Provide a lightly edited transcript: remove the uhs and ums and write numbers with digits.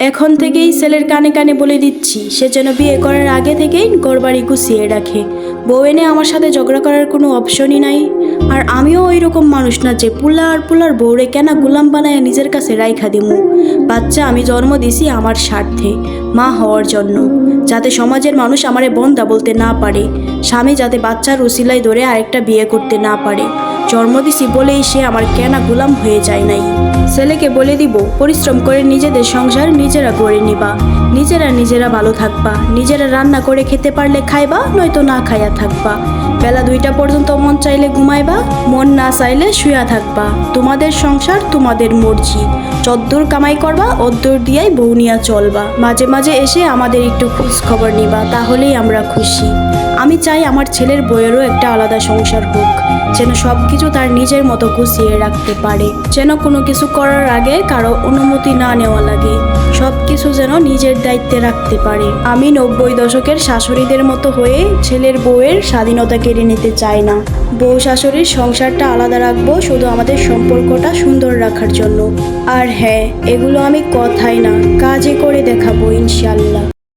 এখন থেকেই ছেলের কানে কানে বলে দিচ্ছি, সে যেন বিয়ে করার আগে থেকেই ঘরবাড়ি গুছিয়ে রাখে। বউ এনে আমার সাথে ঝগড়া করার কোনো অপশনই নাই। আর আমিও ওই রকম মানুষ না যে পুলার বউরে কেনা গোলাম বানায় নিজের কাছে রাইখা দিমু। বাচ্চা আমি জন্ম দিছি আমার স্বার্থে, মা হওয়ার জন্য, যাতে সমাজের মানুষ আমারে বন্ধা বলতে না পারে। স্বামী যাতে বাচ্চার উসিলাই ধরে আরেকটা বিয়ে করতে না পারে। জন্ম দিছি বলেই সে আমার কেনা গোলাম হয়ে যায় নাই। ছেলেকে বলে দিব, পরিশ্রম করে নিজেদের সংসার নিজেরা গড়ে নিবা, নিজেরা ভালো থাকবা, নিজেরা রান্না করে খেতে পারলে খাইবা, নয়তো না খাইয়া থাকবা। বেলা 2টা পর্যন্ত মন চাইলে ঘুমাইবা, মন না চাইলে শুয়া থাকবা। তোমাদের সংসার তোমাদের মর্জি, যদ্দূর কামাই করবা অদ্দূর দিয়াই বউ নিয়া চলবা। মাঝে মাঝে এসে আমাদের একটু খোঁজ খবর নিবা, তাহলেই আমরা খুশি। আমি চাই আমার ছেলের বউয়েরও একটা আলাদা সংসার হোক, যেন সব কিছু তার নিজের মতো গুছিয়ে রাখতে পারে, যেন কোনো কিছু করার আগে কারো অনুমতি না নেওয়া লাগে, সব কিছু যেন নিজের দায়িত্বে রাখতে পারে। আমি 90 দশকের শাশুড়িদের মতো হয়ে ছেলের বউয়ের স্বাধীনতা কেড়ে নিতে চাই না। বউ শাশুড়ির সংসারটা আলাদা রাখবো শুধু আমাদের সম্পর্কটা সুন্দর রাখার জন্য। আর হ্যাঁ, এগুলো আমি কথাই না, কাজে করে দেখাবো ইনশাল্লাহ।